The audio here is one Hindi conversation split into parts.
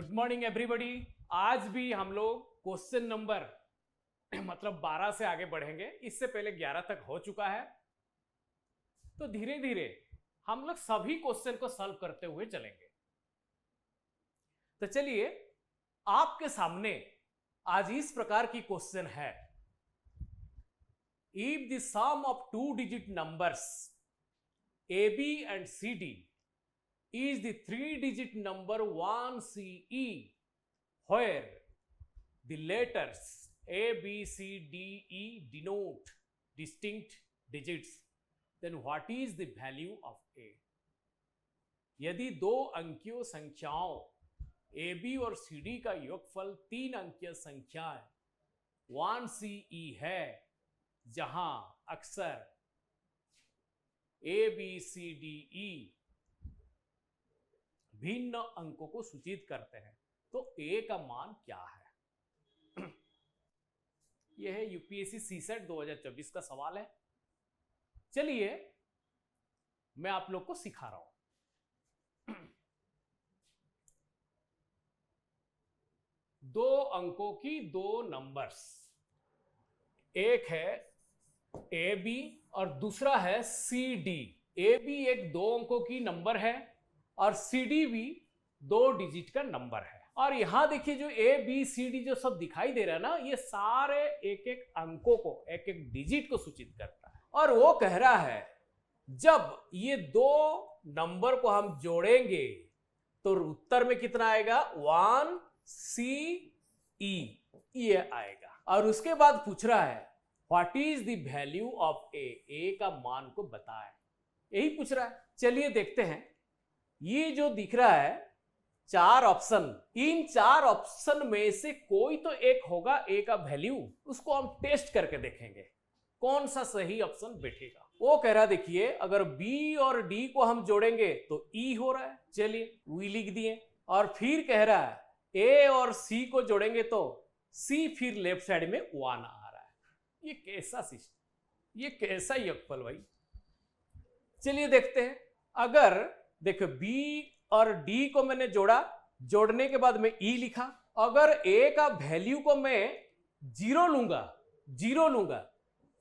Good morning everybody. आज भी हम लोग क्वेश्चन नंबर मतलब 12 से आगे बढ़ेंगे। इससे पहले 11 तक हो चुका है, तो धीरे धीरे हम लोग सभी क्वेश्चन को सॉल्व करते हुए चलेंगे। तो चलिए, आपके सामने आज इस प्रकार की क्वेश्चन है। If the sum of 2 digit numbers AB and CD is the 3-digit number 1CE, where the letters A, B, C, D, E denote distinct digits, then what is the value of A? यदि दो अंकीय संख्याओं AB और CD का योगफल 3 अंकीय संख्याएं 1CE है, जहां अक्सर A, B, C, D, E भिन्न अंकों को सूचित करते हैं, तो A का मान क्या है? यह है यूपीएससी सीसेट 2024 का सवाल है। चलिए, मैं आप लोग को सिखा रहा हूं। 2 अंकों की 2 नंबर्स, एक है AB और दूसरा है CD। AB एक 2 अंकों की नंबर है और CD भी 2 डिजिट का नंबर है। और यहां देखिए, जो A, B, CD जो सब दिखाई दे रहा है ना, ये सारे एक एक अंकों को, एक एक डिजिट को सूचित करता है। और वो कह रहा है जब ये 2 नंबर को हम जोड़ेंगे तो उत्तर में कितना आएगा? 1CE ये आएगा। और उसके बाद पूछ रहा है what is the value of A का मान को बताएं, यही पूछ रहा है। चलिए देखते हैं। ये जो दिख रहा है 4 ऑप्शन, इन 4 ऑप्शन में से कोई तो एक होगा ए का वैल्यू। उसको हम टेस्ट करके देखेंगे कौन सा सही ऑप्शन बैठेगा। वो कह रहा है, देखिए, अगर बी और डी को हम जोड़ेंगे तो ई हो रहा है। चलिए वी लिख दिए। और फिर कह रहा है ए और सी को जोड़ेंगे तो सी, फिर लेफ्ट साइड में 1 आ रहा है। ये कैसा सिस्टम, ये कैसा योगफल भाई? चलिए देखते हैं। अगर देखो बी और डी को मैंने जोड़ा, जोड़ने के बाद में ई लिखा। अगर ए का वैल्यू को मैं 0 लूंगा,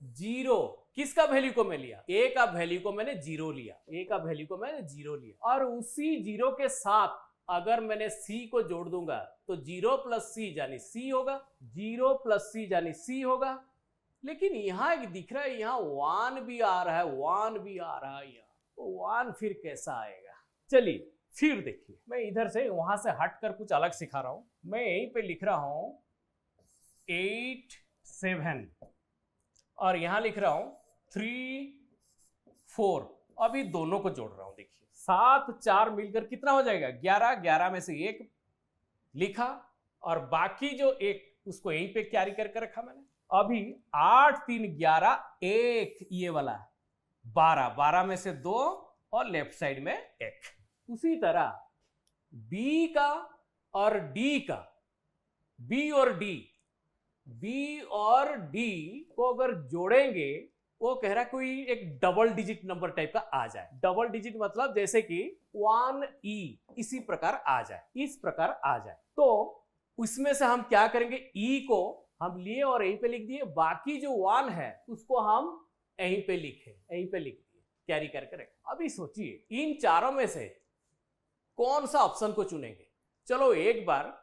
0 किसका वैल्यू को मैं लिया? ए का वैल्यू को मैंने 0 लिया, ए का वैल्यू को मैंने 0 लिया। और उसी 0 के साथ अगर मैंने सी को जोड़ दूंगा तो 0 प्लस सी यानी सी होगा, 0 प्लस सी यानी सी होगा। लेकिन यहां एक दिख रहा है, यहां 1 भी आ रहा है, 1 भी आ रहा है। यहाँ तो 1 फिर कैसा आएगा? चलिए फिर देखिए, मैं इधर से वहां से हटकर कुछ अलग सिखा रहा हूं। मैं यहीं पे लिख रहा हूं 8, 7 और यहां लिख रहा हूं 3, 4। अभी दोनों को जोड़ रहा हूं। देखिए 7, 4 मिलकर कितना हो जाएगा? 11। 11 में से 1 लिखा और बाकी जो 1 उसको यहीं पे कैरी करके रखा मैंने। अभी 8, 3, 11, 1 ये वाला 12। 12 में से 2 और लेफ्ट साइड में 1। उसी तरह B का और D का, B और D को अगर जोड़ेंगे, वो कह रहा है कोई एक डबल डिजिट नंबर टाइप का आ जाए। डबल डिजिट मतलब जैसे कि 1E इसी प्रकार आ जाए, इस प्रकार आ जाए। तो उसमें से हम क्या करेंगे? E को हम लिए और यहीं पे लिख दिए। बाकी जो 1 है उसको हम यहीं पे लिखे, यहीं पे लिख दिए, कैरी करके रखें। अभी सोचिए, इन चारों में से कौन सा ऑप्शन को चुनेंगे? चलो एक बार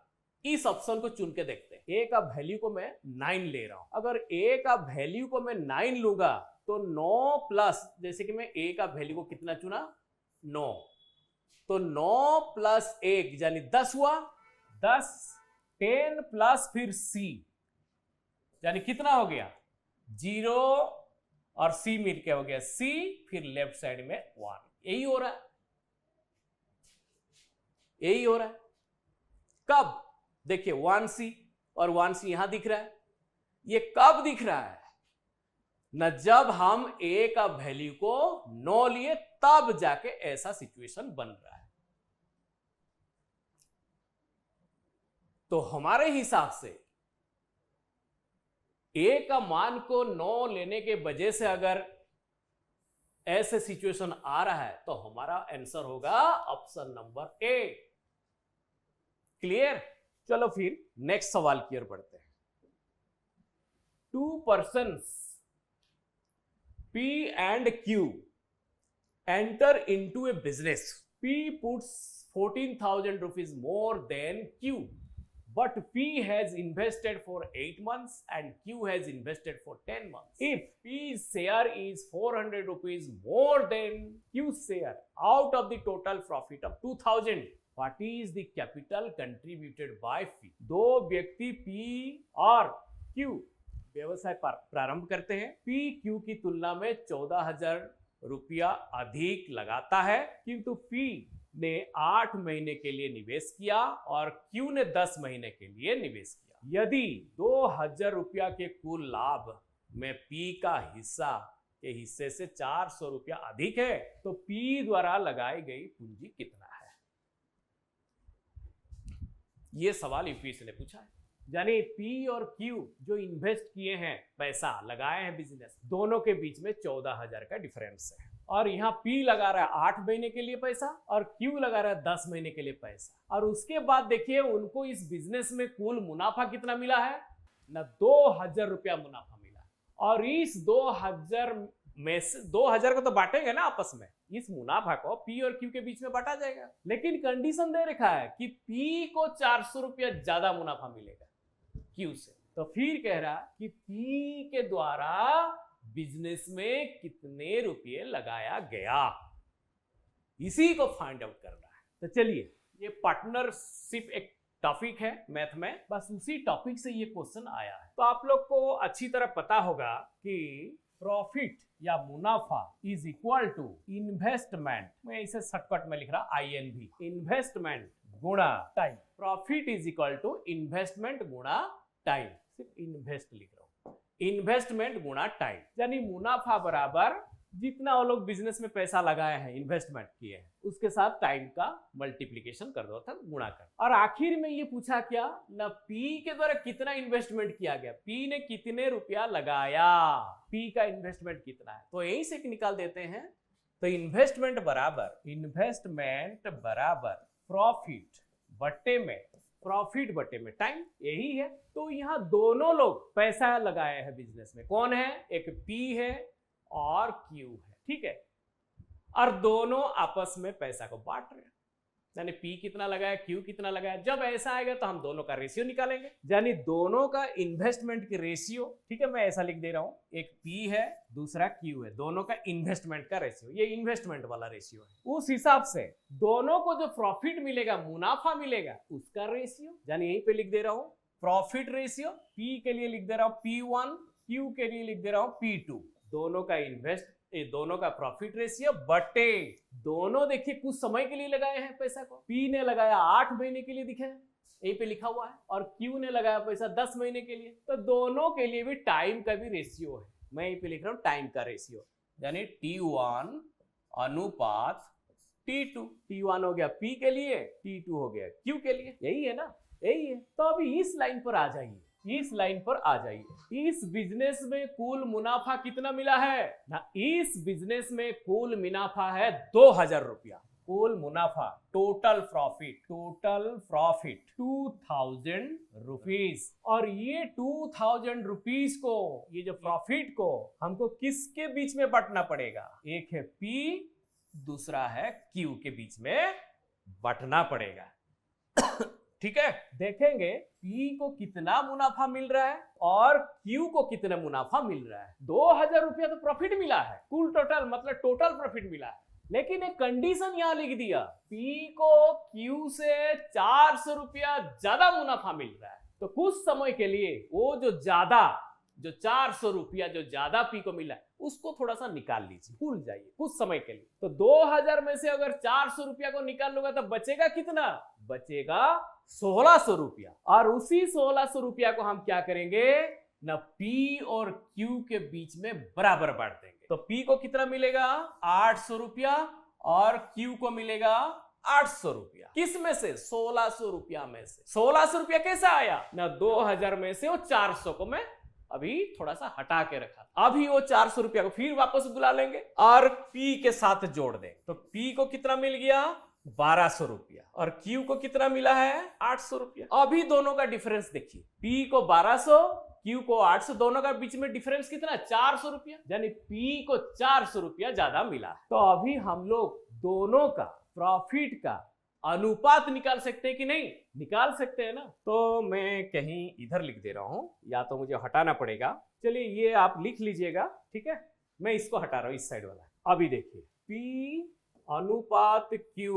इस ऑप्शन को चुन के देखते हैं। ए का वैल्यू को मैं 9 ले रहा हूं। अगर ए का वैल्यू को मैं 9 लूंगा तो 9 प्लस, जैसे कि मैं ए का वैल्यू को कितना चुना? 9, तो 9 प्लस 1 यानी 10 हुआ। 10, 10 प्लस फिर सी यानी कितना हो गया? 0 और सी मिलके हो गया सी, फिर लेफ्ट साइड में 1। यही हो रहा है, यही हो रहा है। कब? देखिए 1C और 1C यहां दिख रहा है। ये कब दिख रहा है? न जब हम A का वैल्यू को 9 लिए, तब जाके ऐसा सिचुएशन बन रहा है। तो हमारे हिसाब से A का मान को 9 लेने के वजह से अगर ऐसे सिचुएशन आ रहा है तो हमारा आंसर होगा ऑप्शन नंबर ए। क्लियर? चलो फिर नेक्स्ट सवाल की ओर बढ़ते हैं। 2 persons P and Q enter into a business. P puts 14,000 rupees more than Q, but P has invested for 8 months and Q has invested for 10 months. If P's share is 400 rupees more than Q's share out of the total profit of 2,000, what is the capital contributed by P? दो व्यक्ति P और Q व्यवसाय प्रारंभ करते हैं। P Q की तुलना में 14,000 रुपया अधिक लगाता है, किंतु P ने 8 महीने के लिए निवेश किया और Q ने 10 महीने के लिए निवेश किया। यदि 2,000 रुपया के कुल लाभ में P का हिस्सा के हिस्से से 400 रुपया अधिक है, तो P द्वारा लगाई गई पूंजी कितना है? यह सवाल यूपीएससी ने पूछा है। यानी P और Q जो इन्वेस्ट किए हैं, पैसा लगाए हैं बिजनेस, दोनों के बीच में 14,000 का डिफरेंस है। और यहाँ P लगा रहा है 8 महीने के लिए पैसा और Q लगा रहा है 10 महीने के लिए पैसा। और उसके बाद देखिए उनको इस बिजनेस में कुल मुनाफा कितना मिला है ना, 2,000 रुपया मुनाफा मिला। और इस 2,000 में से 2,000 को तो बांटेंगे ना आपस में, इस मुनाफा को P और Q के बीच में बांटा जाएगा। लेकिन कंडीशन दे रखा है कि P को 400 रुपया ज्यादा मुनाफा मिलेगा Q से। तो फिर कह रहा कि P के द्वारा बिजनेस में कितने रुपये लगाया गया, इसी को फाइंड आउट करना है। तो चलिए, ये पार्टनरशिप एक टॉपिक है मैथ में, बस उसी टॉपिक से ये क्वेश्चन आया है। तो आप लोग को अच्छी तरह पता होगा कि प्रॉफिट या मुनाफा इज इक्वल टू इन्वेस्टमेंट, मैं इसे शॉर्टकट में लिख रहा INV, इन्वेस्टमेंट गुणा time. Profit is equal to investment गुणा टाइम, सिर्फ इन्वेस्ट लिख रहा हूं, इन्वेस्टमेंट गुणा टाइम। यानी मुनाफा बराबर जितना वो लोग बिजनेस में पैसा लगाए हैं, इन्वेस्टमेंट किए हैं, उसके साथ टाइम का मल्टीप्लिकेशन कर दो अर्थात गुणा कर। और आखिर में ये पूछा क्या ना, P के द्वारा कितना इन्वेस्टमेंट किया गया, P ने कितने रुपया लगाया, P का इन्वेस्टमेंट कितना है, तो यही से निकाल देते हैं। तो इन्वेस्टमेंट बराबर प्रॉफिट बटे में टाइम, यही है। तो यहाँ दोनों लोग पैसा लगाए हैं बिजनेस में, कौन है, एक P है और Q है, ठीक है। और दोनों आपस में पैसा को बांट रहे हैं, यानी P कितना लगाया, Q कितना लगाया। जब ऐसा आएगा तो हम दोनों का रेशियो निकालेंगे, यानी दोनों का इन्वेस्टमेंट की रेशियो, ठीक है, मैं ऐसा लिख दे रहा हूं, एक P है दूसरा Q है, दोनों का इन्वेस्टमेंट का रेशियो, ये इन्वेस्टमेंट वाला रेशियो है। उस हिसाब से दोनों को जो प्रॉफिट मिलेगा, मुनाफा मिलेगा, उसका रेशियो, यानी यहीं पे लिख दे रहा हूं प्रॉफिट रेशियो। P के लिए लिख दे रहा हूं P1, Q के लिए लिख दे रहा हूं P2। दोनों का प्रॉफिट रेशियो बटे दोनों, देखिए कुछ समय के लिए लगाए हैं पैसा को। P ने लगाया 8 महीने के लिए, दिखे यहीं पे लिखा हुआ है, और Q ने लगाया पैसा 10 महीने के लिए। तो दोनों के लिए भी टाइम का भी रेशियो है, मैं यहीं पे लिख रहा हूं टाइम का रेशियो, यानी T1 अनुपात T2। T1 हो गया P के लिए, T2 हो गया Q के लिए, यही है ना, यही है। तो अभी इस लाइन पर आ जाइए, इस बिजनेस में कुल मुनाफा कितना मिला है ना, इस बिजनेस में कुल मुनाफा है 2,000 रुपया, कुल मुनाफा, टोटल प्रॉफिट 2,000 रुपीज। और ये 2,000 रुपीज को, ये जो प्रॉफिट को हमको किसके बीच में बांटना पड़ेगा, एक है P, दूसरा है Q के बीच में बांटना पड़ेगा। ठीक है, देखेंगे P को कितना मुनाफा मिल रहा है और Q को कितना मुनाफा मिल रहा है। 2,000 रुपया तो प्रॉफिट मिला है, कुल टोटल मतलब टोटल प्रॉफिट मिला है, लेकिन एक कंडीशन यहां लिख दिया, P को Q से 400 रुपया ज्यादा मुनाफा मिल रहा है। तो कुछ समय के लिए वो जो 400 रुपया जो ज्यादा P को मिला है, उसको थोड़ा सा निकाल लीजिए, भूल जाइए कुछ समय के लिए। तो 2,000 में से अगर 400 रुपया को निकाल लूंगा तो बचेगा कितना, बचेगा 1,600 रुपया। और उसी 1,600 रुपया को हम क्या करेंगे ना, P और Q के बीच में बराबर बांट देंगे। तो P को कितना मिलेगा 800 रुपया और Q को मिलेगा 800 रुपया। किस में से, 1,600 रुपया में से। 1,600 रुपया कैसा आया ना, 2,000 में से वो 400 को मैं अभी थोड़ा सा हटा के रखा, अभी वो 400 रुपया को फिर वापस बुला लेंगे और P के साथ जोड़ दें। तो P को कितना मिल गया 1200 रुपया और Q को कितना मिला है 800 रुपया। अभी दोनों का डिफरेंस देखिए, P को 1200, Q को 800, दोनों का बीच में डिफरेंस कितना 400 रुपया, यानी P को 400 रुपया ज्यादा मिला है। तो अभी हम लोग दोनों का प्रॉफिट का अनुपात निकाल सकते हैं कि नहीं? निकाल सकते हैं ना। तो मैं कहीं इधर लिख दे रहा हूं, या तो मुझे हटाना पड़ेगा। चलिए ये आप लिख लीजिएगा, ठीक है, मैं इसको हटा रहा हूं, इस साइड वाला। अभी देखिए P अनुपात Q,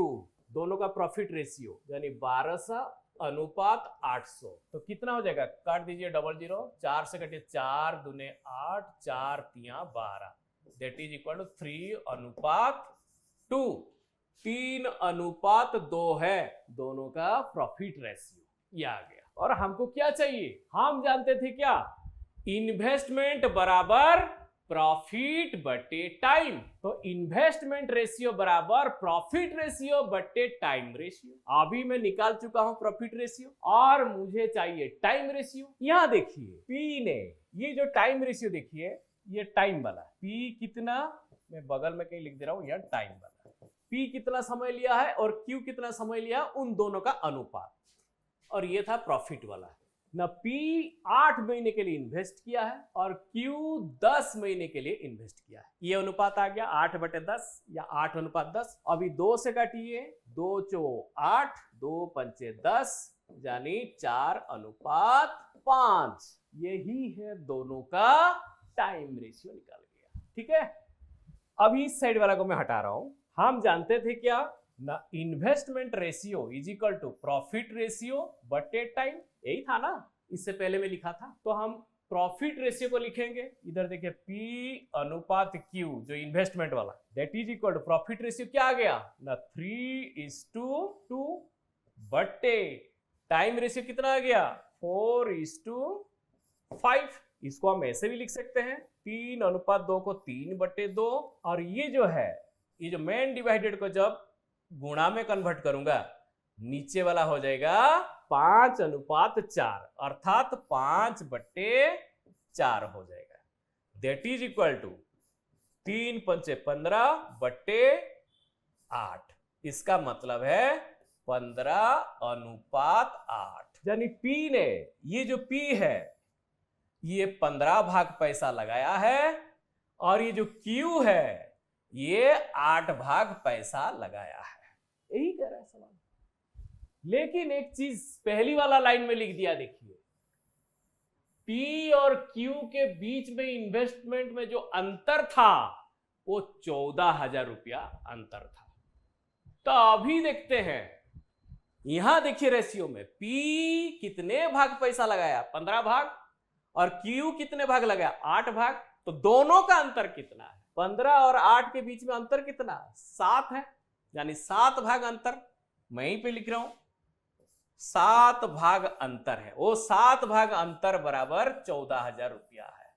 दोनों का प्रॉफिट रेशियो, यानी 1200 अनुपात 800, तो कितना हो जाएगा? काट दीजिए, डबल जीरो, 4 से कटिए, 4 दूने 8, 4 तिया 12, दैट इज इक्वल टू 3 अनुपात 2। 3 अनुपात 2 है दोनों का प्रॉफिट रेशियो, ये आ गया। और हमको क्या चाहिए? हम जानते थे क्या? इन्वेस्टमेंट बराबर प्रॉफिट बटे टाइम। तो इन्वेस्टमेंट रेशियो बराबर प्रॉफिट रेशियो बटे टाइम रेशियो। अभी मैं निकाल चुका हूं प्रॉफिट रेशियो, और मुझे चाहिए टाइम रेशियो। यहां देखिए P ने, ये जो टाइम रेशियो देखिए, ये टाइम वाला P कितना, मैं बगल में कहीं लिख दे रहा हूं, यह टाइम वाला P कितना समय लिया है और Q कितना समय लिया, उन दोनों का अनुपात। और ये था प्रॉफिट वाला ना। P 8 महीने के लिए इन्वेस्ट किया है और Q 10 महीने के लिए इन्वेस्ट किया है। ये अनुपात आ गया 8/10 या 8 अनुपात 10। अभी 2 से काटिए, 2 चो 8, 2 पंचे 10, यानी 4 अनुपात 5। यही है दोनों का टाइम रेशियो, निकल गया। ठीक है, अभी इस साइड वाला को मैं हटा रहा हूं। हम जानते थे क्या ना, investment ratio is equal to profit ratio बटे टाइम, यही था ना, इससे पहले मैं लिखा था। तो हम प्रॉफिट रेशियो को लिखेंगे, इधर देखिए P अनुपात Q, जो इन्वेस्टमेंट वाला, that is equal to profit ratio क्या आ गया ना 3:2 बटे टाइम रेशियो कितना आ गया 4:5। इसको हम ऐसे भी लिख सकते हैं 3 अनुपात 2 को 3/2, और ये जो है, ये जो मेन डिवाइडेड को जब गुणा में कन्वर्ट करूंगा, नीचे वाला हो जाएगा 5 अनुपात 4, अर्थात 5/4 हो जाएगा। दैट इज इक्वल टू 3 पंचे 15 बटे 8। इसका मतलब है 15 अनुपात 8। यानी P ने, ये जो P है, ये 15 भाग पैसा लगाया है, और ये जो Q है, ये 8 भाग पैसा लगाया है। यही कह रहा है सवाल। लेकिन एक चीज पहली वाला लाइन में लिख दिया, देखिए P और Q के बीच में इन्वेस्टमेंट में जो अंतर था वो 14,000 रुपया अंतर था। तो अभी देखते हैं, यहां देखिए रेशियो में P कितने भाग पैसा लगाया 15 भाग, और Q कितने भाग लगाया 8 भाग। तो दोनों का अंतर कितना है? 15 और 8 के बीच में अंतर कितना? 7 है, यानी 7 भाग अंतर। मैं यहीं पे लिख रहा हूं 7 भाग अंतर है। वो 7 भाग अंतर बराबर 14,000 रुपया है।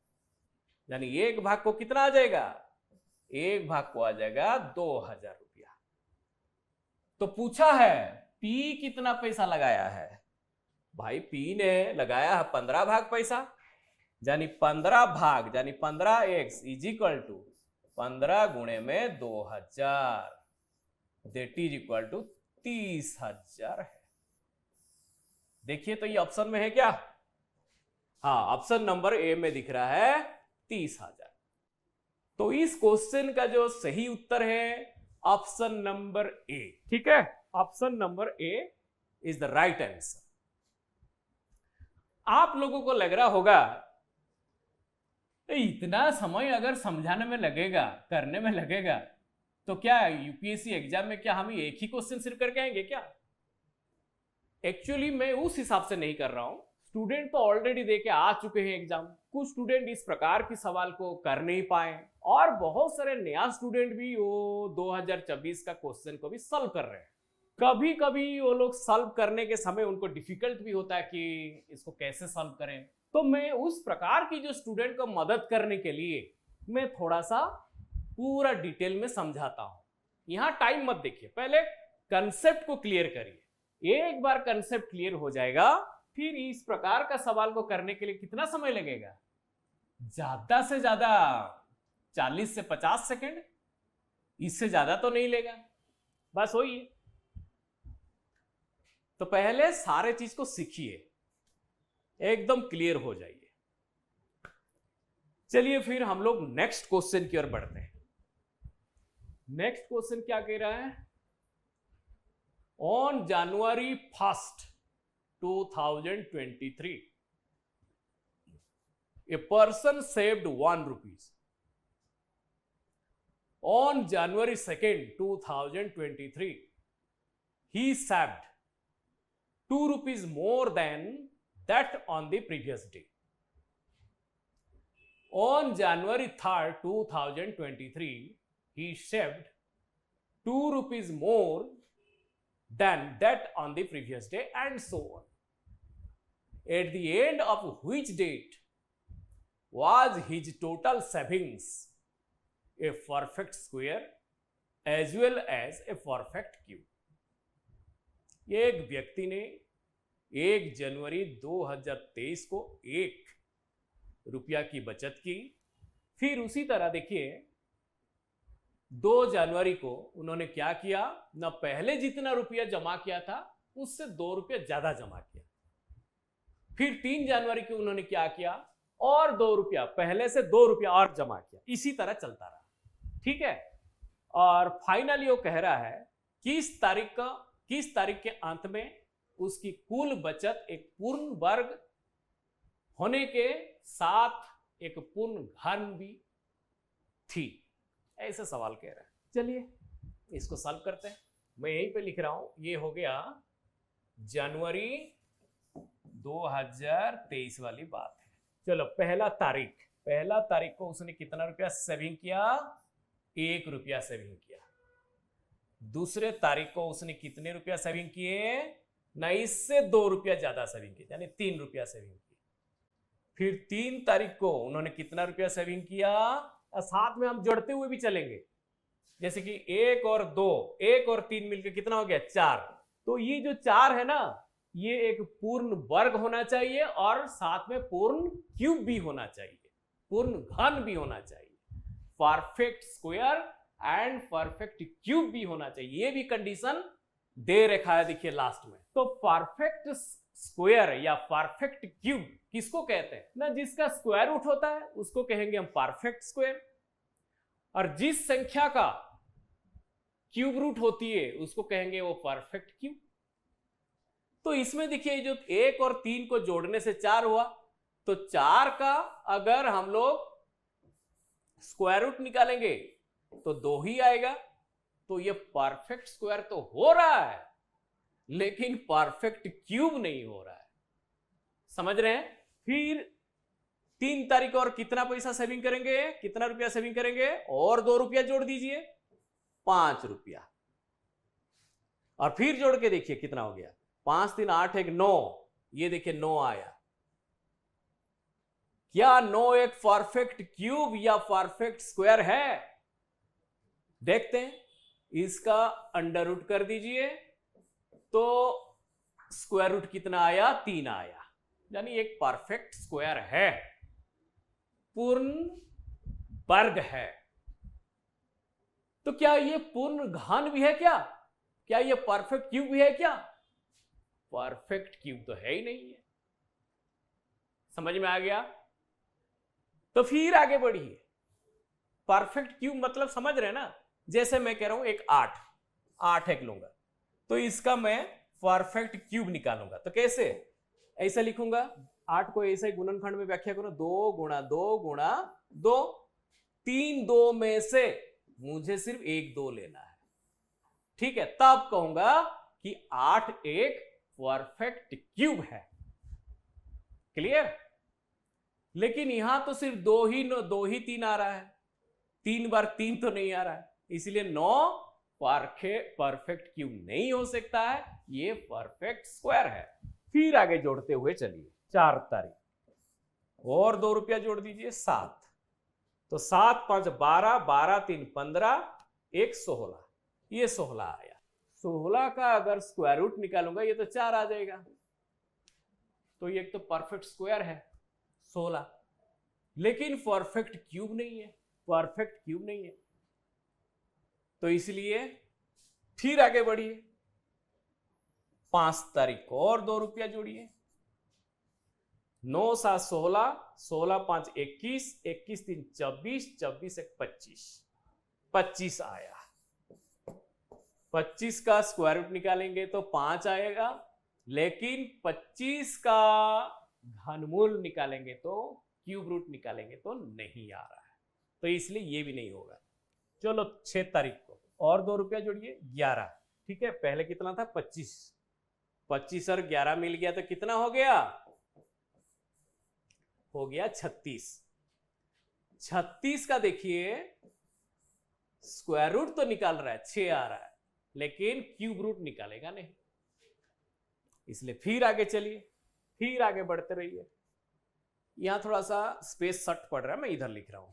यानी एक भाग को कितना आ जाएगा? एक भाग को आ जाएगा 2,000 रुपया। तो पूछा है P कितना पैसा लगाया है? भाई P ने लगाया है 15 भाग पैसा, यानी 15 भाग, यानी 15x इज इक्वल टू 15 गुणे में 2,000, दैट इज इक्वल टू 30,000 है। देखिए तो ये ऑप्शन में है क्या? हाँ, ऑप्शन नंबर ए में दिख रहा है 30,000। तो इस क्वेश्चन का जो सही उत्तर है ऑप्शन नंबर ए। ठीक है, option number A is the right answer. आप लोगों को लग रहा होगा इतना समय अगर समझाने में लगेगा, करने में लगेगा, तो क्या यूपीएससी एग्जाम में क्या हम एक ही क्वेश्चन सिर्फ करके आएंगे क्या? एक्चुअली मैं उस हिसाब से नहीं कर रहा हूं। स्टूडेंट तो ऑलरेडी दे के आ चुके हैं एग्जाम, कुछ स्टूडेंट इस प्रकार की सवाल को कर नहीं पाए, और बहुत सारे नया स्टूडेंट भी वो 2024 का क्वेश्चन को भी सॉल्व कर रहे हैं। कभी कभी वो लोग सॉल्व करने के समय उनको डिफिकल्ट भी होता है कि इसको कैसे सॉल्व करें। तो मैं उस प्रकार की जो स्टूडेंट को मदद करने के लिए मैं थोड़ा सा पूरा डिटेल में समझाता हूं। यहां टाइम मत देखिए, पहले कंसेप्ट को क्लियर करिए। एक बार कंसेप्ट क्लियर हो जाएगा, फिर इस प्रकार का सवाल को करने के लिए कितना समय लगेगा? ज्यादा से ज्यादा 40 से 50 सेकंड, इससे ज्यादा तो नहीं लेगा। बस वही है, तो पहले सारे चीज को सीखिए, एकदम क्लियर हो जाइए। चलिए फिर हम लोग नेक्स्ट क्वेश्चन की ओर बढ़ते हैं। नेक्स्ट क्वेश्चन क्या कह रहा है? On January 1st 2023 a person saved 1 rupees. On January 2nd 2023 he saved 2 rupees more than that on the previous day. On January 3rd 2023 he saved 2 rupees more than that on the previous day, and so on. At the end of which date was his total savings a perfect square as well as a perfect cube? एक व्यक्ति ने 1 जनवरी 2023 को 1 रुपया की बचत की। फिर उसी तरह देखिए 2 जनवरी को उन्होंने क्या किया, ना पहले जितना रुपया जमा किया था उससे 2 रुपया ज्यादा जमा किया। फिर 3 जनवरी को उन्होंने क्या किया, और 2 रुपया, पहले से 2 रुपया और जमा किया। इसी तरह चलता रहा, ठीक है। और फाइनली वो कह रहा है किस तारीख के अंत में उसकी कुल बचत एक पूर्ण वर्ग होने के साथ एक पूर्ण घन भी थी। ऐसा सवाल कह रहा है। चलिए इसको सॉल्व करते हैं। मैं यहीं पे लिख रहा हूं, ये हो गया जनवरी 2023 वाली बात है। चलो पहला तारीख को उसने कितना रुपया सेविंग किया? 1 रुपया सेविंग किया। दूसरे तारीख को उसने कितने रुपया सेविंग किए? ना इससे 2 रुपया ज्यादा सेविंग किया, यानी 3 रुपया सेविंग किया। फिर 3 तारीख को उन्होंने कितना रुपया सेविंग किया? साथ में हम जोड़ते हुए भी चलेंगे, जैसे कि 1 और 3 मिलकर कितना हो गया? 4। तो ये जो 4 है ना, ये एक पूर्ण वर्ग होना चाहिए और साथ में पूर्ण क्यूब भी होना चाहिए, पूर्ण घन भी होना चाहिए, perfect square and perfect cube भी होना चाहिए। ये भी कंडीशन दे रखा है, देखिए लास्ट में। तो परफेक्ट स्क्वायर या परफेक्ट क्यूब किसको कहते हैं ना? जिसका स्क्वायर रूट होता है उसको कहेंगे हम परफेक्ट स्क्वायर, और जिस संख्या का क्यूब रूट होती है उसको कहेंगे वो परफेक्ट क्यूब। तो इसमें देखिए जो 1 और 3 को जोड़ने से 4 हुआ, तो 4 का अगर हम लोग स्क्वायर रूट निकालेंगे तो 2 ही आएगा। तो ये परफेक्ट स्क्वायर तो हो रहा है लेकिन परफेक्ट क्यूब नहीं हो रहा है, समझ रहे हैं? फिर 3 तारीख और कितना पैसा सेविंग करेंगे? कितना रुपया सेविंग करेंगे? और 2 रुपया जोड़ दीजिए, 5 रुपया। और फिर जोड़ के देखिए कितना हो गया? 5 3 8 1 9। ये देखिए 9 आया। क्या 9 एक परफेक्ट क्यूब या परफेक्ट स्क्वायर है? देखते हैं। इसका अंडर रूट कर दीजिए तो स्क्वायर रूट कितना आया? 3 आया, यानी एक परफेक्ट स्क्वायर है, पूर्ण वर्ग है। तो क्या ये पूर्ण घन भी है? क्या ये परफेक्ट क्यूब भी है? क्या परफेक्ट क्यूब तो है ही नहीं है। समझ में आ गया? तो फिर आगे बढ़िए। परफेक्ट क्यूब मतलब समझ रहे हैं ना? जैसे मैं कह रहा हूं एक 8 एक लूंगा तो इसका मैं परफेक्ट क्यूब निकालूंगा। तो कैसे? ऐसा लिखूंगा, 8 को ऐसे ही गुणनखंड में व्याख्या करो, 2 गुणा 2 गुणा 2। 3 2 में से मुझे सिर्फ 1 2 लेना है, ठीक है? तब कहूंगा कि 8 एक परफेक्ट क्यूब है। क्लियर? लेकिन यहां तो सिर्फ 2 ही 3 आ रहा है, 3 बार 3 तो नहीं आ रहा है, इसलिए 9 परफेक्ट क्यूब नहीं हो सकता है, ये परफेक्ट स्क्वायर है। फिर आगे जोड़ते हुए चलिए। 4 तारीख और 2 रुपया जोड़ दीजिए, 7। तो 7 5 12, 12 3 15, 1 16। ये 16 आया। 16 का अगर स्क्वायर रूट निकालूंगा ये तो 4 आ जाएगा। तो ये एक तो परफेक्ट स्क्वायर है 16, लेकिन परफेक्ट क्यूब नहीं है, परफेक्ट क्यूब नहीं है। तो इसलिए फिर आगे बढ़िए। 5 तारीख को और 2 रुपया जोड़िए। 9 7 16, 16 5 21, 21 3 24, 24 1 25, 25 आया। 25 का स्क्वायर रूट निकालेंगे तो 5 आएगा, लेकिन 25 का घनमूल निकालेंगे तो क्यूब रूट निकालेंगे तो नहीं आ रहा है, तो इसलिए ये भी नहीं होगा। चलो 6 तारीख को और 2 रुपया जोड़िए, 11। ठीक है, पहले कितना था 25, 25 और 11 मिल गया तो कितना हो गया? हो गया 36। 36 का देखिए स्क्वायर रूट तो निकाल रहा है, 6 आ रहा है, लेकिन क्यूब रूट निकालेगा नहीं, इसलिए फिर आगे चलिए, फिर आगे बढ़ते रहिए। यहां थोड़ा सा स्पेस शॉर्ट पड़ रहा है, मैं इधर लिख रहा हूं।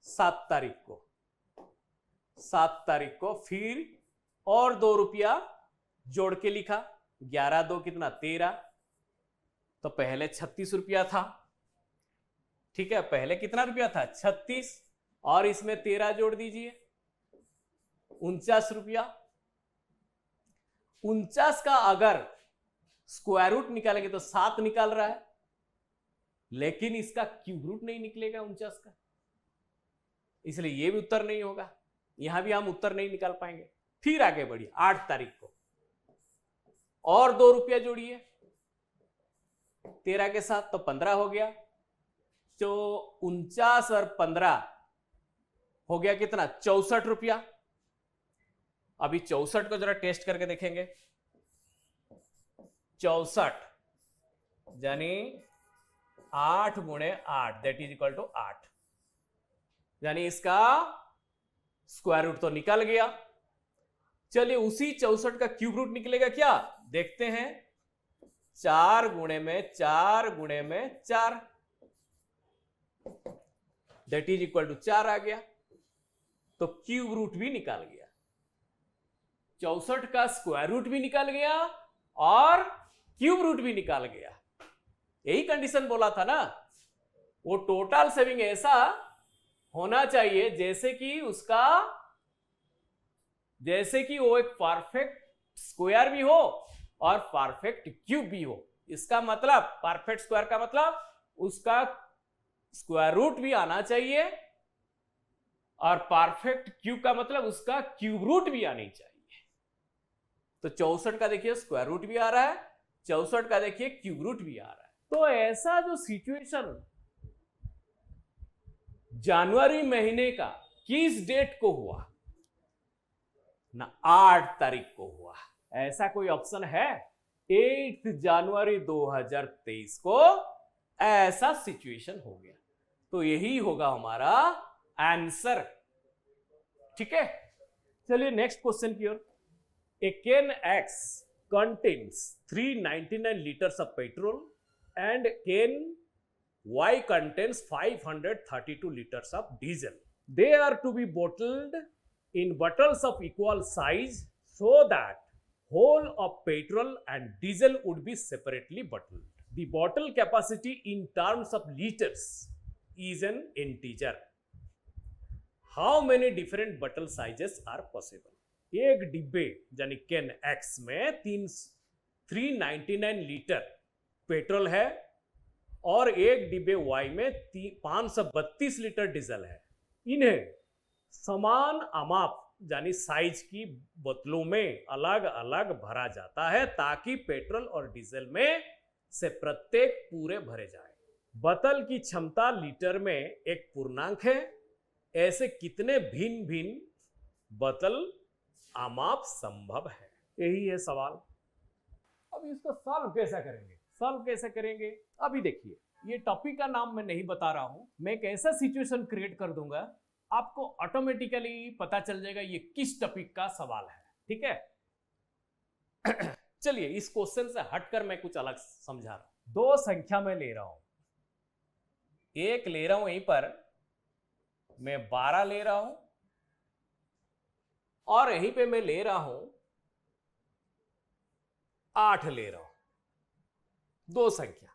7 तारीख को, 7 तारीख को फिर और 2 रुपया जोड़ के लिखा। 11 2 कितना 13, तो पहले 36 रुपया था। ठीक है, पहले कितना रुपया था 36, और इसमें 13 जोड़ दीजिए 49 रुपया। 49 का अगर स्क्वायर रूट निकालेंगे तो 7 निकाल रहा है, लेकिन इसका क्यूब रूट नहीं निकलेगा 49 का, इसलिए यह भी उत्तर नहीं होगा। यहां भी हम उत्तर नहीं निकाल पाएंगे। फिर आगे बढ़िए। 8 तारीख को और 2 रुपया जोड़िए 13 के साथ, तो 15 हो गया। तो 49 और 15 हो गया कितना 64 रुपया। अभी 64 को जरा टेस्ट करके देखेंगे। 64 यानी 8 गुणे 8 दैट इज इक्वल टू 8, यानी इसका स्क्वायर रूट तो निकल गया। चलिए उसी 64 का क्यूब रूट निकलेगा क्या, देखते हैं। 4 गुणे में 4 गुणे में 4 दैट इज इक्वल टू 4 आ गया, तो क्यूब रूट भी निकाल गया। 64 का स्क्वायर रूट भी निकाल गया और क्यूब रूट भी निकाल गया। यही कंडीशन बोला था ना, वो टोटल सेविंग ऐसा होना चाहिए जैसे कि वो एक परफेक्ट स्क्वायर भी हो और परफेक्ट क्यूब भी हो। इसका मतलब परफेक्ट स्क्वायर का मतलब उसका स्क्वायर रूट भी आना चाहिए, और परफेक्ट क्यूब का मतलब उसका क्यूब रूट भी आनी चाहिए। तो 64 का देखिए स्क्वायर रूट भी आ रहा है, 64 का देखिए क्यूब रूट भी आ रहा है। तो ऐसा जो सिचुएशन जनवरी महीने का किस डेट को हुआ ना, 8 तारीख को हुआ। ऐसा कोई ऑप्शन है? 8 जनवरी 2023 को ऐसा सिचुएशन हो गया, तो यही होगा हमारा आंसर। ठीक है, चलिए नेक्स्ट क्वेश्चन की ओर। A can X contains 399 liters of petrol and can Y contains 532 liters of diesel. They are to be bottled in bottles of equal size so that whole of petrol and diesel would be separately bottled. The bottle capacity in terms of liters is an integer. How many different bottle sizes are possible? एक डिब्बे यानी कैन एक्स में 399 लीटर पेट्रोल है और एक डिब्बे वाई में 532 लीटर डीजल है। इन्हें समान अमाप यानी साइज की बोतलों में अलग अलग भरा जाता है ताकि पेट्रोल और डीजल में से प्रत्येक पूरे भरे जाए। बोतल की क्षमता लीटर में एक पूर्णांक है। ऐसे कितने भिन्न भिन्न बोतल अमाप संभव है? यही है सवाल। अब इसको सॉल्व कैसे करेंगे? अभी देखिए, ये टॉपिक का नाम मैं नहीं बता रहा हूं, मैं एक ऐसा सिचुएशन क्रिएट कर दूंगा, आपको ऑटोमेटिकली पता चल जाएगा ये किस टॉपिक का सवाल है। ठीक है, चलिए इस क्वेश्चन से हटकर मैं कुछ अलग समझा रहा हूं। 2 संख्या में ले रहा हूं, एक ले रहा हूं यहीं पर मैं 12 ले रहा हूं, और यहीं पे मैं ले रहा हूं 8 ले रहा हूं। 2 संख्या,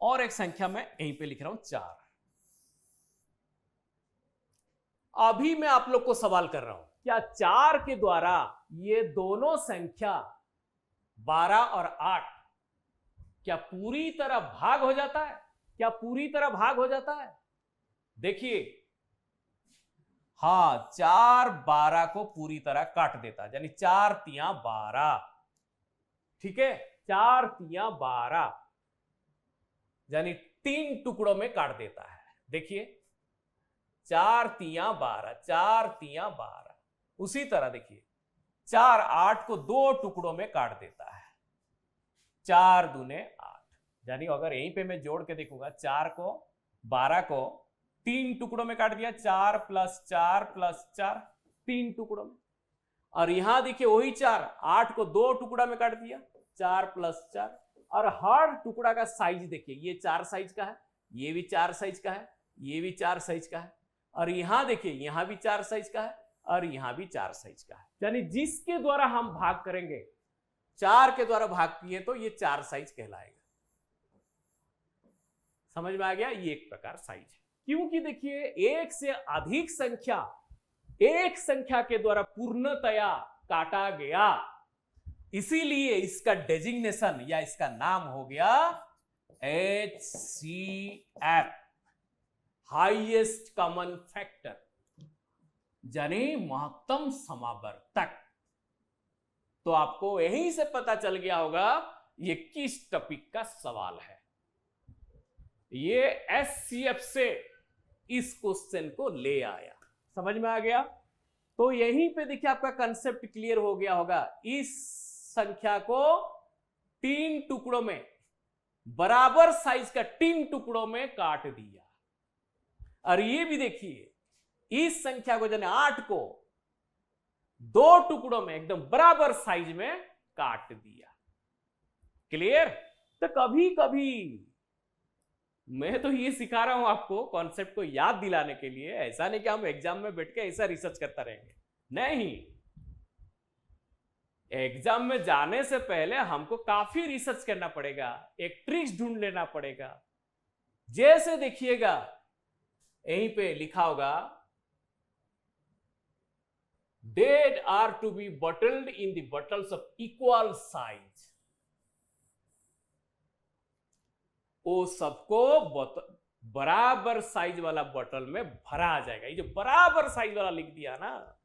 और एक संख्या मैं यहीं पे लिख रहा हूं 4। अभी मैं आप लोग को सवाल कर रहा हूं, क्या 4 के द्वारा ये दोनों संख्या 12 और 8 क्या पूरी तरह भाग हो जाता है? क्या पूरी तरह भाग हो जाता है? देखिए, हाँ, 4 12 को पूरी तरह काट देता है, यानी 4 तिया 12। ठीक है, 4 तिया 12 यानी 3 टुकड़ों में काट देता है। देखिए, 4 तिया 12, 4 तिया 12। उसी तरह देखिए, 4 8 को 2 टुकड़ों में काट देता है, 4 दूने 8। यानी अगर यहीं पे मैं जोड़ के देखूंगा, 4 को 12 को 3 टुकड़ों में काट दिया, 4 + 4 + 4, 3 टुकड़ों में। और यहां देखिए वही 4 8 को 2 टुकड़ा में काट दिया, 4 + 4। और हर टुकड़ा का साइज देखिए, ये 4 साइज का है, ये भी 4 साइज का है, ये भी 4 साइज का है, और यहां देखिए यहां भी 4 साइज का है, और यहां भी 4 साइज का है। यानी जिसके द्वारा हम भाग करेंगे, 4 के द्वारा भाग किए तो ये 4 साइज कहलाएगा। समझ में आ गया? ये एक प्रकार साइज है। क्योंकि देखिए, एक से अधिक संख्या एक संख्या के द्वारा पूर्णतया काटा गया, इसीलिए इसका डेजिग्नेशन या इसका नाम हो गया HCF, हाईएस्ट कॉमन फैक्टर, यानी महत्तम समावर्तक। तो आपको यहीं से पता चल गया होगा ये किस टॉपिक का सवाल है। ये HCF से इस क्वेश्चन को ले आया। समझ में आ गया? तो यहीं पे देखिए आपका कंसेप्ट क्लियर हो गया होगा। इस संख्या को 3 टुकड़ों में, बराबर साइज का 3 टुकड़ों में काट दिया। और ये भी देखिए, इस संख्या को यानी 8 को 2 टुकड़ों में एकदम बराबर साइज में काट दिया। क्लियर? तो कभी कभी मैं तो ये सिखा रहा हूं आपको कॉन्सेप्ट को याद दिलाने के लिए, ऐसा नहीं कि हम एग्जाम में बैठ के ऐसा रिसर्च करता रहेंगे। नहीं, एग्जाम में जाने से पहले हमको काफी रिसर्च करना पड़ेगा, एक ट्रिक्स ढूंढ लेना पड़ेगा। जैसे देखिएगा, यहीं पे लिखा होगा, dead are to be bottled in the bottles of equal size. वो सबको बराबर साइज वाला बोतल में भरा आ जाएगा। ये जो बराबर साइज वाला लिख दिया ना,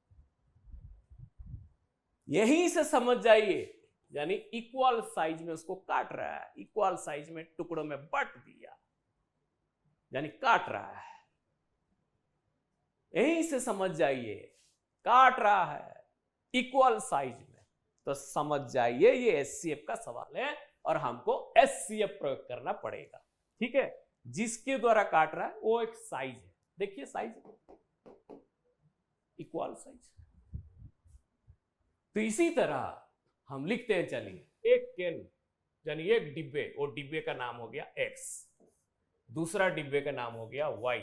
यहीं से समझ जाइए, यानी इक्वल साइज में उसको काट रहा है, इक्वल साइज में टुकड़ों में बट दिया, यानी काट रहा है। यहीं से समझ जाइए, काट रहा है इक्वल साइज में, तो समझ जाइए ये HCF का सवाल है और हमको HCF प्रयोग करना पड़ेगा। ठीक है, जिसके द्वारा काट रहा है वो एक साइज है। देखिए साइज, इक्वल साइज। तो इसी तरह हम लिखते हैं, चलिए, एक कैन यानी एक डिब्बे, वो डिब्बे का नाम हो गया X, दूसरा डिब्बे का नाम हो गया Y।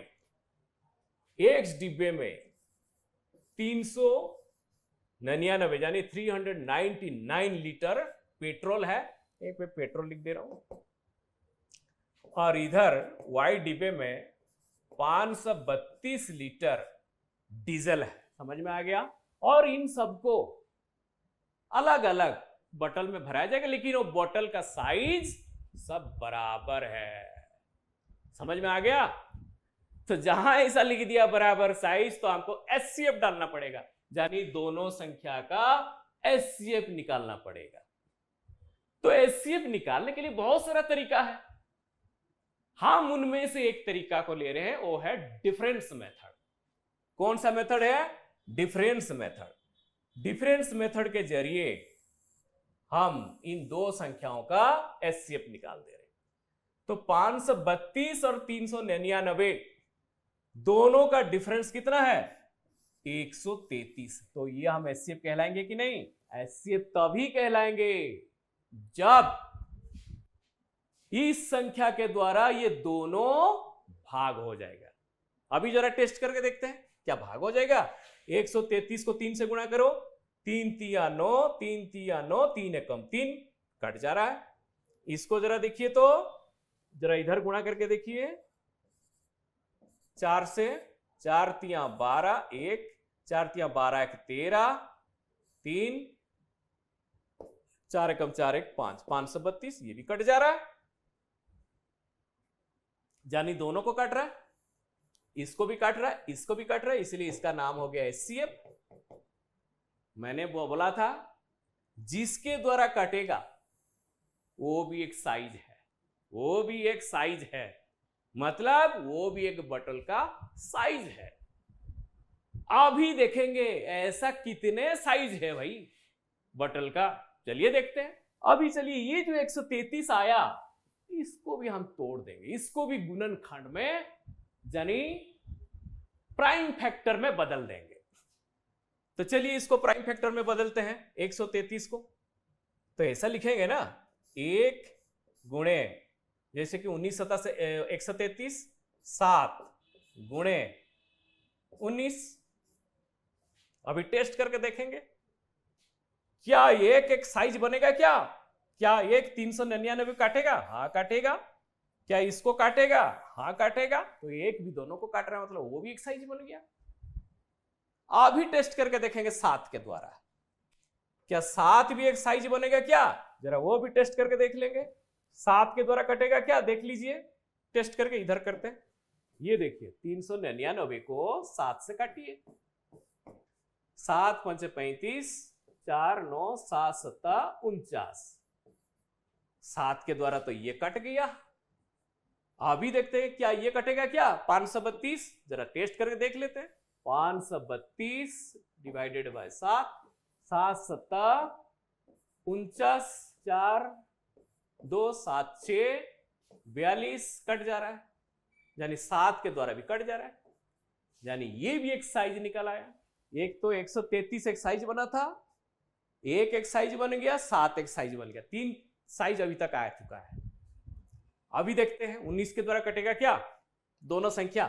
X डिब्बे में 399 यानी 399 लीटर पेट्रोल है, यहीं पे पेट्रोल लिख दे रहा हूं, और इधर Y डिब्बे में 532 लीटर डीजल है। समझ में आ गया? और इन सबको अलग अलग बोतल में भराया जाएगा, लेकिन वो बोतल का साइज सब बराबर है। समझ में आ गया? तो जहां ऐसा लिख दिया बराबर साइज, तो हमको HCF डालना पड़ेगा, यानी दोनों संख्या का HCF निकालना पड़ेगा। तो HCF निकालने के लिए बहुत सारा तरीका है, हम उनमें से एक तरीका को ले रहे हैं, वो है डिफरेंस मेथड। कौन सा मेथड है? Difference method. डिफरेंस मेथड के जरिए हम इन दो संख्याओं का HCF निकाल दे रहे हैं। तो 532 और 399 दोनों का डिफरेंस कितना है? 133। तो ये हम HCF कहलाएंगे कि नहीं? HCF तभी कहलाएंगे जब इस संख्या के द्वारा ये दोनों भाग हो जाएगा। अभी जरा टेस्ट करके देखते हैं, क्या भाग हो जाएगा? 133 को 3 से गुणा करो, 3 तिया 9, 3 तिया 9, 3 एकम 3, कट जा रहा है। इसको जरा देखिए, तो जरा इधर गुणा करके देखिए, 4 से 4 तिया 12, 1, 4 तिया 12 1 13 3 4 एकम 4 1 5 532, ये भी कट जा रहा है, यानी दोनों को काट रहा है, इसको भी काट रहा है, इसको भी काट रहा है, इसलिए इसका नाम हो गया HCF। मैंने बोला था जिसके द्वारा कटेगा वो भी एक साइज है, वो भी एक साइज है, मतलब वो भी एक बटल का साइज है। अभी देखेंगे ऐसा कितने साइज है भाई बटल का, चलिए देखते हैं। अभी चलिए ये जो 133 आया इसको भी हम तोड़ देंगे, इसको भी गुणनखंड में यानी प्राइम फैक्टर में बदल देंगे। तो चलिए इसको प्राइम फैक्टर में बदलते हैं 133 को। तो ऐसा लिखेंगे ना 1 गुणे जैसे कि 19 सता से 133 7 गुणे 19। अभी टेस्ट करके देखेंगे क्या एक साइज बनेगा, क्या एक 399 काटेगा? हाँ काटेगा। क्या इसको काटेगा? हाँ काटेगा। तो एक भी दोनों को काट रहा है, मतलब वो भी एक साइज बन गया। अभी टेस्ट करके देखेंगे 7 के द्वारा, क्या 7 भी एक साइज बनेगा क्या? जरा वो भी टेस्ट करके देख लेंगे। 7 के द्वारा कटेगा क्या, देख लीजिए टेस्ट करके। इधर करते हैं, ये देखिए 399 को 7 से काटिए। 7 5 35 4 9 7 7 49। 7 के द्वारा तो ये कट गया। अभी देखते हैं क्या ये कटेगा क्या? 532, जरा टेस्ट करके देख लेते हैं। 532 डिवाइडेड बाय 7, 7 7 49, 4 2 7 6 42 कट जा रहा है, यानी 7 के द्वारा भी कट जा रहा है, यानी ये भी एक साइज निकल आया। एक तो 133 एक साइज बना था, एक साइज बन गया, 7 एक साइज बन गया, 3 साइज अभी तक आ चुका है। अभी देखते हैं 19 के द्वारा कटेगा क्या दोनों संख्या,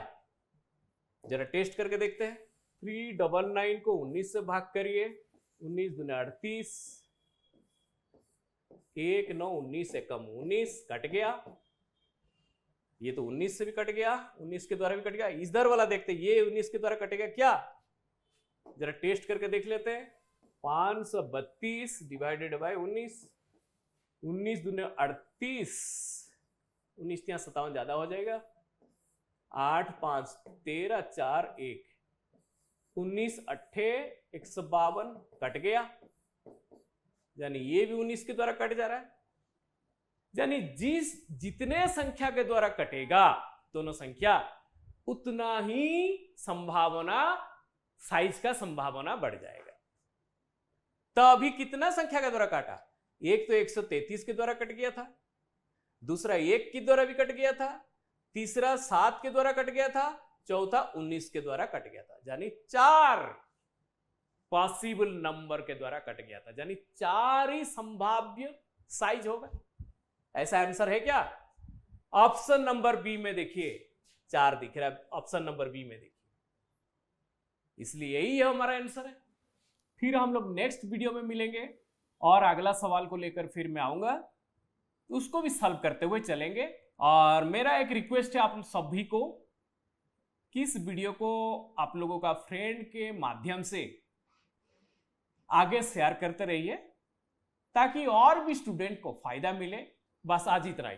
जरा टेस्ट करके देखते हैं। 399 को 19 से भाग करिए, 19 दूनी 38, 1 9 19 एकम 19 कट गया। ये तो 19 से भी कट गया, 19 के द्वारा भी कट गया। इधर वाला देखते हैं, ये 19 के द्वारा कटेगा क्या, जरा टेस्ट करके देख लेते हैं। 532 डिवाइडेड बाय 19, 19 दूनी 38, 19 यहाँ 57 ज्यादा हो जाएगा, 8 5 13 4 1, 19 8 152 कट गया, यानी ये भी 19 के द्वारा कट जा रहा है। यानी जितने संख्या के द्वारा कटेगा दोनों संख्या, उतना ही संभावना साइज का संभावना बढ़ जाएगा। तो अभी कितना संख्या के द्वारा काटा? एक तो 133 के द्वारा कट गया था, दूसरा 1 के द्वारा भी कट गया था, तीसरा 7 के द्वारा कट गया था, चौथा 19 के द्वारा कट गया था, यानी 4 पॉसिबल नंबर के द्वारा कट गया था, यानी 4 ही संभाव्य साइज होगा। ऐसा आंसर है क्या? ऑप्शन नंबर बी में देखिए 4 दिख रहा है, ऑप्शन नंबर बी में देखिए, इसलिए यही है हमारा आंसर है। फिर हम लोग नेक्स्ट वीडियो में मिलेंगे और अगला सवाल को लेकर फिर मैं आऊंगा, उसको भी सॉल्व करते हुए चलेंगे। और मेरा एक रिक्वेस्ट है आप सभी को कि इस वीडियो को आप लोगों का फ्रेंड के माध्यम से आगे शेयर करते रहिए, ताकि और भी स्टूडेंट को फायदा मिले। बस आज इतना ही।